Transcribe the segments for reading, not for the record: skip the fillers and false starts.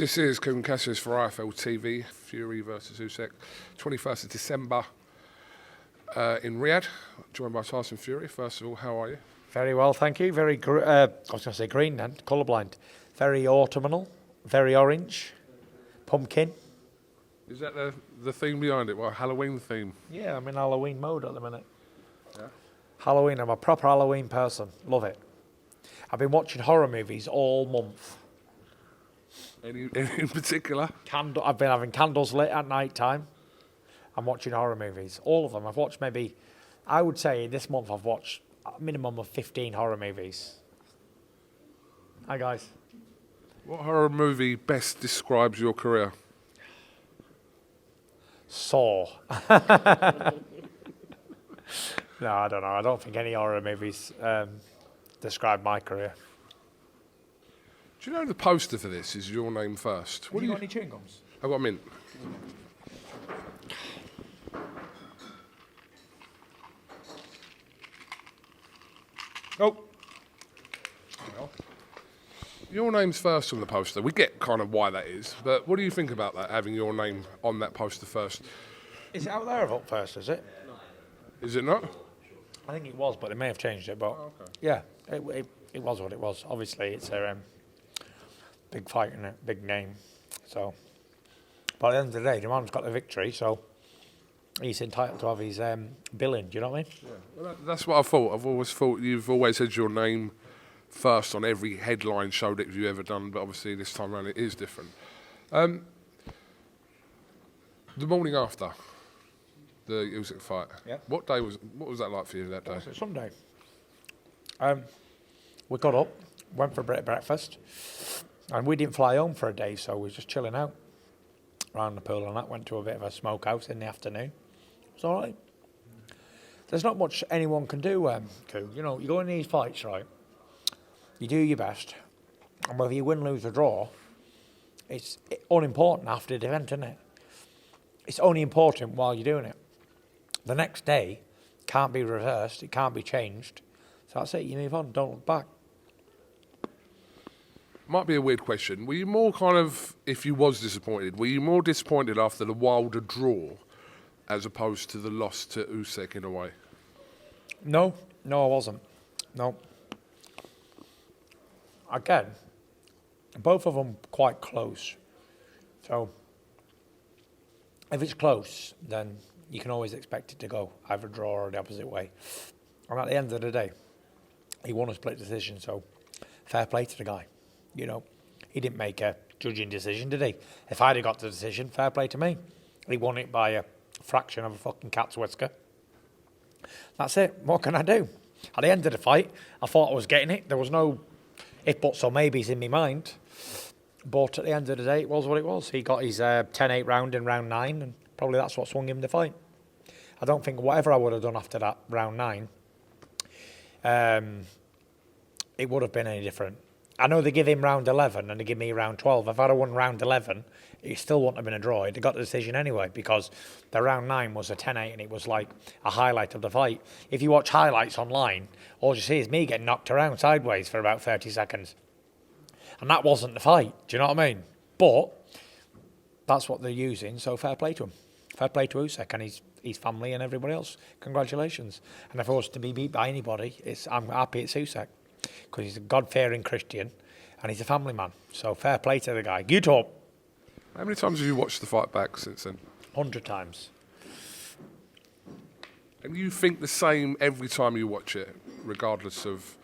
This is Kugan Cassius for iFLTV, Fury versus Usyk, 21st of December in Riyadh, joined by Tyson Fury. First of all, how are you? Very well, thank you. Very, I was going to say green then, colourblind. Very autumnal, very orange, pumpkin. Is that the theme behind it? Well, Halloween theme? Yeah, I'm in Halloween mode at the minute. Yeah. Halloween, I'm a proper Halloween person. Love it. I've been watching horror movies all month. Any in particular? I've been having candles lit at night time. I'm watching horror movies. All of them. I've watched maybe, I would say this month I've watched a minimum of 15 horror movies. Hi guys. What horror movie best describes your career? Saw. No, I don't know. I don't think any horror movies describe my career. Do you know the poster for this is your name first? Have you got any chewing gums? I've got a mint. Oh. Your name's first on the poster. We get kind of why that is, but what do you think about that, having your name on that poster first? Is it out there or up first, is it? No. Is it not? I think it was, but they may have changed it. But okay. Yeah, it was what it was. Obviously, it's a big fight and a big name. So, but at the end of the day, the man's got the victory, so he's entitled to have his billing. Do you know what I mean? Yeah. Well, that's what I thought. I've always thought you've always had your name first on every headline show that you've ever done, but obviously this time around it is different. The morning after the Usyk fight, yeah. What was that like for you that day? Sunday. We got up, went for a bit of breakfast, and we didn't fly home for a day, so we were just chilling out around the pool and that. Went to a bit of a smokehouse in the afternoon. It was all right. There's not much anyone can do, Koo. You know, you go in these fights, right? You do your best, and whether you win, lose, or draw, it's unimportant after the event, isn't it? It's only important while you're doing it. The next day can't be reversed, it can't be changed. So that's it, you move on, don't look back. Might be a weird question. Were you more kind of, if you was disappointed, were you more disappointed after the Wilder draw as opposed to the loss to Usyk in a way? No, I wasn't. No. Again, both of them quite close. So, if it's close, then you can always expect it to go either draw or the opposite way. And at the end of the day, he won a split decision, so fair play to the guy. You know, he didn't make a judging decision, did he? If I'd have got the decision, fair play to me. He won it by a fraction of a fucking cat's whisker. That's it. What can I do? At the end of the fight, I thought I was getting it. There was no if, buts, or maybes in my mind. But at the end of the day, it was what it was. He got his 10-8 round in round 9, and probably that's what swung him the fight. I don't think whatever I would have done after that round 9, it would have been any different. I know they give him round 11 and they give me round 12. If I'd have won round 11, it still wouldn't have been a draw. He'd have got the decision anyway, because the round 9 was a 10-8 and it was like a highlight of the fight. If you watch highlights online, all you see is me getting knocked around sideways for about 30 seconds. And that wasn't the fight. Do you know what I mean? But that's what they're using, so fair play to him. Fair play to Usyk and his family and everybody else. Congratulations. And if I was to be beat by anybody, I'm happy it's Usyk, because he's a God-fearing Christian and he's a family man. So fair play to the guy. You talk. How many times have you watched the fight back since then? 100 times. And you think the same every time you watch it, regardless of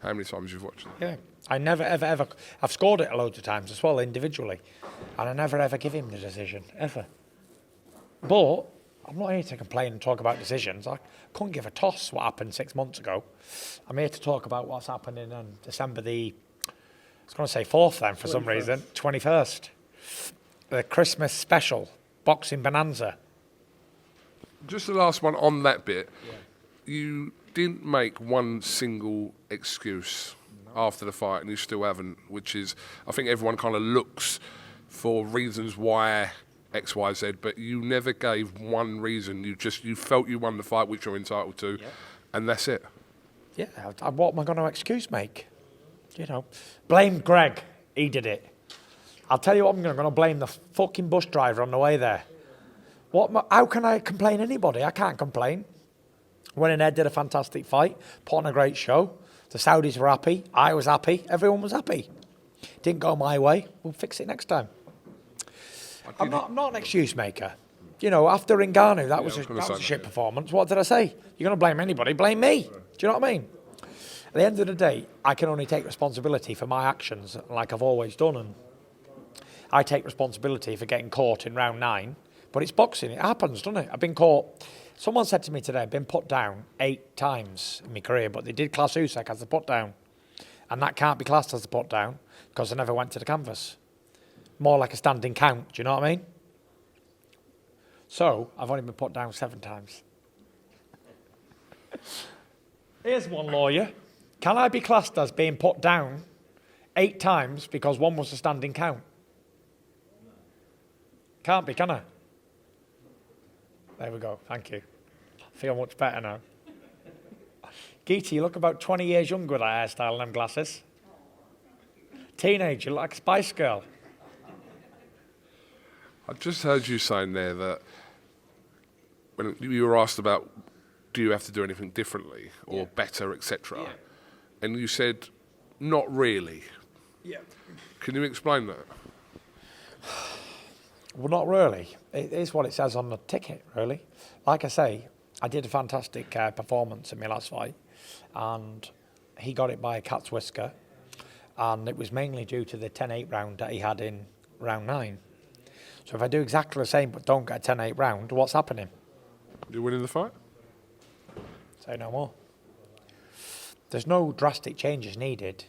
how many times you've watched it? Yeah. I never, ever... I've scored it loads of times as well, individually. And I never, ever give him the decision, ever. But I'm not here to complain and talk about decisions. I couldn't give a toss what happened 6 months ago. I'm here to talk about what's happening on December the... I was going to say 4th then, for 21st. Some reason. 21st. The Christmas special. Boxing Bonanza. Just the last one on that bit. Yeah. You didn't make one single excuse after the fight, and you still haven't, which is, I think everyone kind of looks for reasons why X, Y, Z, but you never gave one reason. You felt you won the fight, which you're entitled to, and that's it. Yeah, what am I going to excuse make? You know, blame Greg. He did it. I'll tell you what, I'm going to blame the fucking bus driver on the way there. How can I complain anybody? I can't complain. Went in there, did a fantastic fight, put on a great show. The Saudis were happy. I was happy. Everyone was happy. Didn't go my way. We'll fix it next time. I'm not an excuse maker. You know, after Ngannou, that was a shit performance. What did I say? You're going to blame anybody, blame me. Do you know what I mean? At the end of the day, I can only take responsibility for my actions, like I've always done. And I take responsibility for getting caught in round 9. But it's boxing. It happens, doesn't it? I've been caught. Someone said to me today, I've been put down 8 times in my career, but they did class Usyk as a put down. And that can't be classed as a put down because I never went to the canvas. More like a standing count, do you know what I mean? So, I've only been put down 7 times. Here's one lawyer. Can I be classed as being put down 8 times because one was a standing count? Can't be, can I? There we go, thank you. I feel much better now. Geety, you look about 20 years younger with that hairstyle and them glasses. Teenager, like a Spice Girl. I just heard you saying there that when you were asked about do you have to do anything differently or better, etc., and you said not really. Yeah. Can you explain that? Well, not really. It is what it says on the ticket, really. Like I say, I did a fantastic performance in my last fight, and he got it by a cat's whisker, and it was mainly due to the 10-8 round that he had in round 9. So if I do exactly the same but don't get a 10-8 round, what's happening? You're winning the fight? Say no more. There's no drastic changes needed.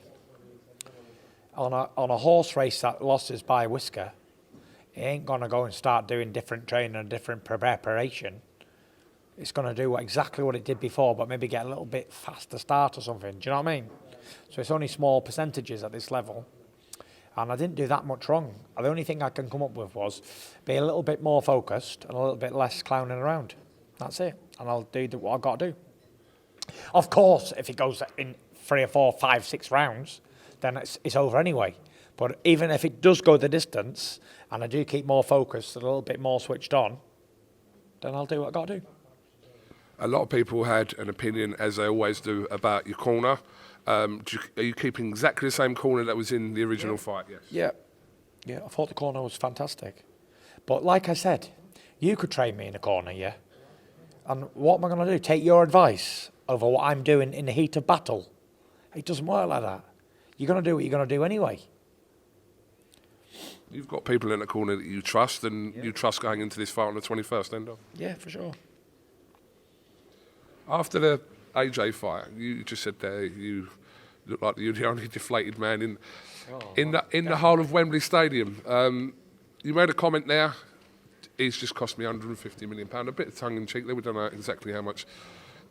On a horse race that losses by a whisker, he ain't going to go and start doing different training and different preparation. It's going to do exactly what it did before, but maybe get a little bit faster start or something. Do you know what I mean? So it's only small percentages at this level. And I didn't do that much wrong. The only thing I can come up with was be a little bit more focused and a little bit less clowning around. That's it. And I'll do what I've got to do. Of course, if it goes in 3 or 4, 5, 6 rounds, then it's over anyway. But even if it does go the distance, and I do keep more focused and a little bit more switched on, then I'll do what I've got to do. A lot of people had an opinion, as they always do, about your corner. Are you keeping exactly the same corner that was in the original fight? Yes. Yeah, I thought the corner was fantastic. But like I said, you could train me in a corner, yeah? And what am I going to do? Take your advice over what I'm doing in the heat of battle? It doesn't work like that. You're going to do what you're going to do anyway. You've got people in the corner that you trust, and you trust going into this fight on the 21st, end of. Yeah, for sure. After the AJ fight, you just said there you look like you're the only deflated man in the whole of Wembley Stadium. You made a comment there. It's just cost me £150 million. A bit of tongue in cheek there. We don't know exactly how much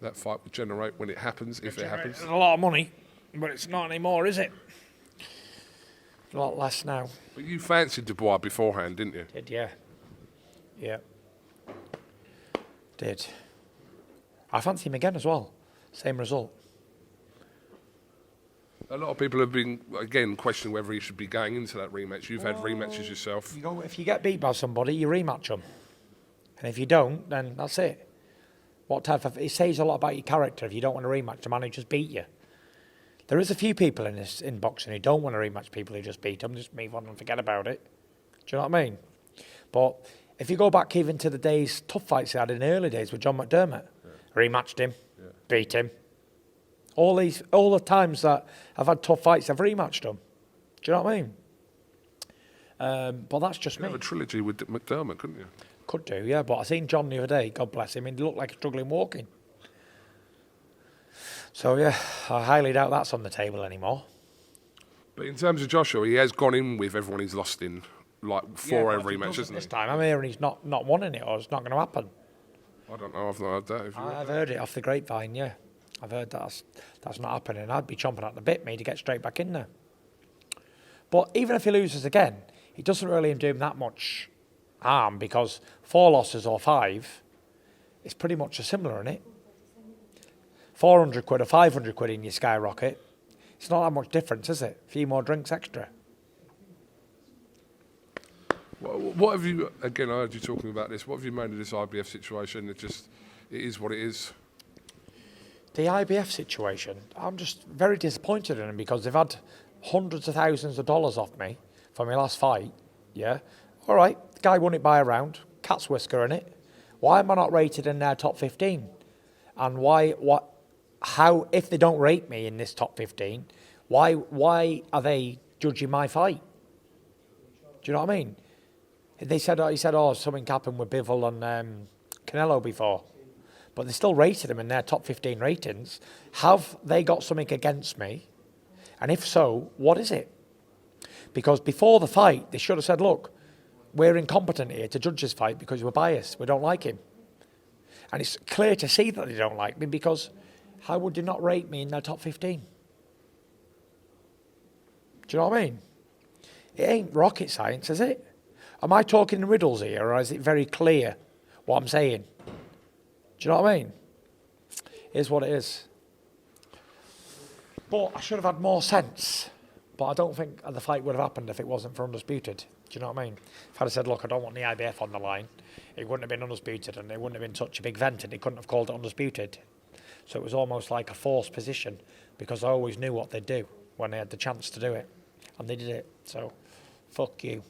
that fight would generate when it happens, if it happens. It's a lot of money, but it's not anymore, is it? A lot less now. But you fancied Dubois beforehand, didn't you? Did, yeah. Yeah. Did. I fancy him again as well. Same result. A lot of people have been, again, questioning whether he should be going into that rematch. You've had rematches yourself. If you get beat by somebody, you rematch them. And if you don't, then that's it. It says a lot about your character if you don't want to rematch the man who just beat you. There is a few people in boxing who don't want to rematch people who just beat them, just move on and forget about it. Do you know what I mean? But if you go back even to the days, tough fights he had in the early days with John McDermott, rematched him, beat him. All the times that I've had tough fights, I've rematched them. Do you know what I mean? But that's just me. You have a trilogy with McDermott, couldn't you? Could do, yeah. But I seen John the other day, God bless him, and he looked like he's struggling walking. So, yeah, I highly doubt that's on the table anymore. But in terms of Joshua, he has gone in with everyone he's lost in, like 4 every match, hasn't he? This time, I'm hearing he's not wanting it, or it's not going to happen. I don't know, I've not heard that. I've heard it off the grapevine, yeah. I've heard that's not happening. I'd be chomping at the bit, me, to get straight back in there. But even if he loses again, it doesn't really do him that much harm, because 4 losses or 5, it's pretty much a similar, isn't it? 400 quid or 500 quid in your skyrocket, it's not that much difference, is it? A few more drinks extra. What have you? Again, I heard you talking about this. What have you made of this IBF situation? It is what it is. The IBF situation, I'm just very disappointed in them because they've had hundreds of thousands of dollars off me for my last fight. Yeah, all right. The guy won it by a round. Cat's whisker in it. Why am I not rated in their top 15? And how, if they don't rate me in this top 15, why are they judging my fight? Do you know what I mean? He said, something happened with Bivol and Canelo before. But they still rated him in their top 15 ratings. Have they got something against me? And if so, what is it? Because before the fight, they should have said, look, we're incompetent here to judge this fight because we're biased. We don't like him. And it's clear to see that they don't like me because how would they not rate me in their top 15? Do you know what I mean? It ain't rocket science, is it? Am I talking in riddles here, or is it very clear what I'm saying? Do you know what I mean? It is what it is. But I should have had more sense. But I don't think the fight would have happened if it wasn't for Undisputed. Do you know what I mean? If I'd have said, look, I don't want the IBF on the line, it wouldn't have been Undisputed and it wouldn't have been such a big event and they couldn't have called it Undisputed. So it was almost like a forced position because I always knew what they'd do when they had the chance to do it. And they did it. So, fuck you.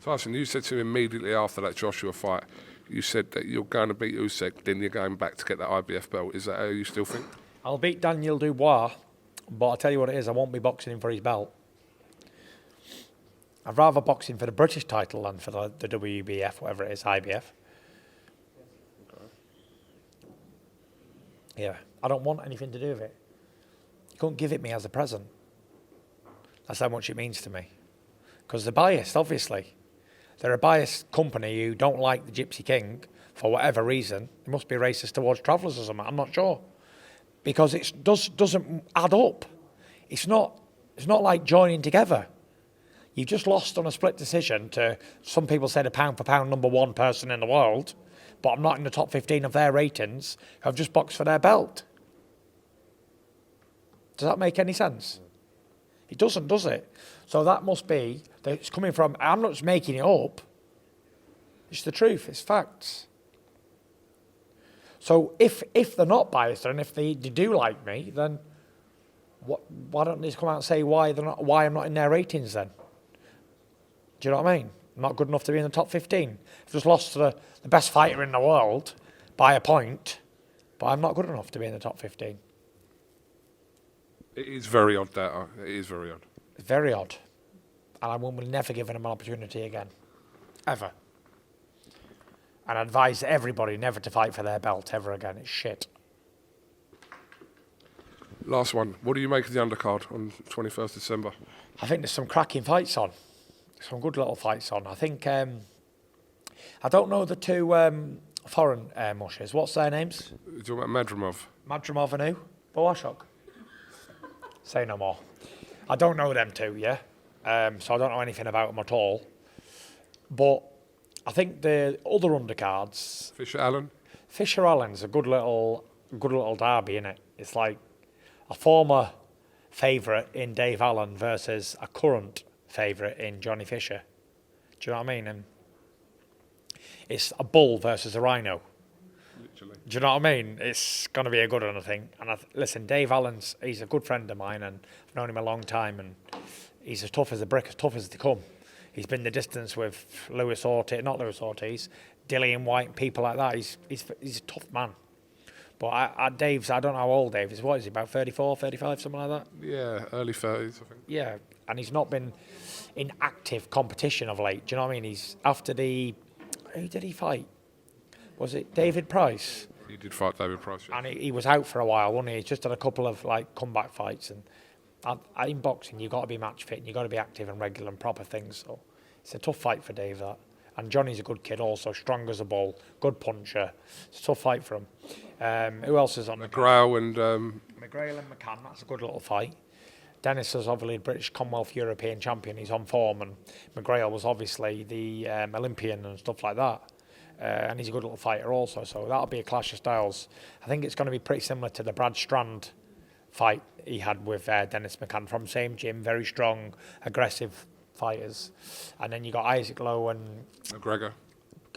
Tyson, you said to me immediately after that Joshua fight, you said that you're going to beat Usyk, then you're going back to get that IBF belt. Is that how you still think? I'll beat Daniel Dubois, but I'll tell you what it is, I won't be boxing him for his belt. I'd rather box him for the British title than for the WBF, whatever it is, IBF. Yeah, I don't want anything to do with it. You couldn't give it me as a present. That's how much it means to me. Because they're biased, obviously. They're a biased company who don't like the Gypsy King for whatever reason. They must be racist towards travellers or something, I'm not sure. Because it doesn't add up. It's not like joining together. You've just lost on a split decision to, some people say, the pound for pound #1 person in the world, but I'm not in the top 15 of their ratings who have just boxed for their belt. Does that make any sense? It doesn't, does it? So that must be, that it's coming from, I'm not just making it up. It's the truth, it's facts. So if they're not biased and if they do like me, then why don't they just come out and say why I'm not in their ratings then? Do you know what I mean? I'm not good enough to be in the top 15. I've just lost to the best fighter in the world by a point, but I'm not good enough to be in the top 15. It is very odd, that. It is very odd. It's very odd. And I will never give them an opportunity again. Ever. And I advise everybody never to fight for their belt ever again. It's shit. Last one. What do you make of the undercard on 21st December? I think there's some cracking fights on. Some good little fights on. I think, I don't know the two foreign mushers. What's their names? You're talking about Madrimov. Madrimov and who? Boashok. Say no more. I don't know them two, yeah? So I don't know anything about them at all. But I think the other undercards... Fisher Allen? Fisher Allen's a good little derby, isn't it? It's like a former favourite in Dave Allen versus a current favourite in Johnny Fisher. Do you know what I mean? And it's a bull versus a rhino. Literally. Do you know what I mean? It's going to be a good one, I think. And listen, Dave Allen's, he's a good friend of mine and I've known him a long time and he's as tough as a brick, as tough as they come. He's been the distance with Dillian White, people like that. He's a tough man. But Dave's, I don't know how old Dave is. What is he, about 34, 35, something like that? Yeah, early 30s, I think. Yeah, and he's not been in active competition of late. Do you know what I mean? He's after who did he fight? Was it David Price? He did fight David Price, yeah. And he was out for a while, wasn't he? He's just had a couple of comeback fights. And in boxing, you've got to be match fit and you've got to be active and regular and proper things. So it's a tough fight for Dave, that. And Johnny's a good kid also, strong as a bull, good puncher. It's a tough fight for him. Who else is on McGrail and... McGrail and McCann, that's a good little fight. Dennis was obviously British Commonwealth European champion, he's on form, and McGrail was obviously the Olympian and stuff like that. And he's a good little fighter also, so that'll be a clash of styles. I think it's going to be pretty similar to the Brad Strand fight he had with Dennis McCann from same gym, very strong, aggressive fighters. And then you got Isaac Lowe and McGregor.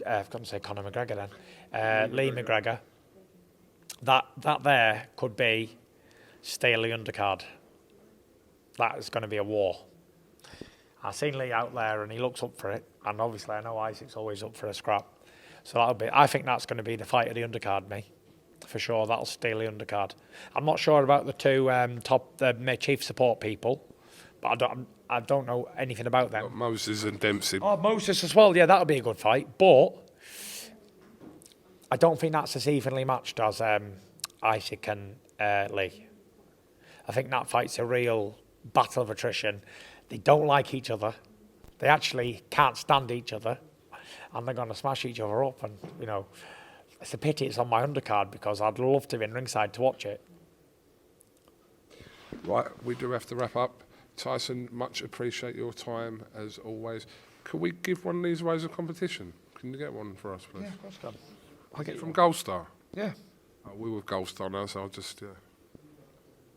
I've got to say Conor McGregor then. Lee McGregor. That there could be Staley undercard. That is going to be a war. I've seen Lee out there and he looks up for it. And obviously I know Isaac's always up for a scrap. So I think that's going to be the fight of the undercard, me. For sure, that'll Staley undercard. I'm not sure about the two the chief support people, but I don't know anything about them. Moses and Dempsey. Oh, Moses as well. Yeah, that'll be a good fight. But I don't think that's as evenly matched as Isaac and Lee. I think that fight's a real battle of attrition. They don't like each other. They actually can't stand each other. And they're going to smash each other up. And, you know, it's a pity it's on my undercard because I'd love to be in ringside to watch it. Right, we do have to wrap up. Tyson, much appreciate your time as always. Could we give one of these ways of competition? Can you get one for us, please? Yeah, of course I can. I'll get from Gold Star. Yeah. We're with Gold Star now, so I'll just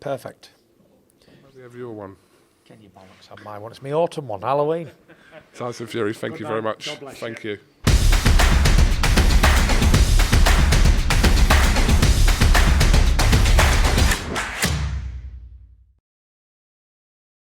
Perfect. maybe have your one. Can you bollocks have my one? It's my autumn one, Halloween. Tyson Fury, thank you very much. God bless Thank you.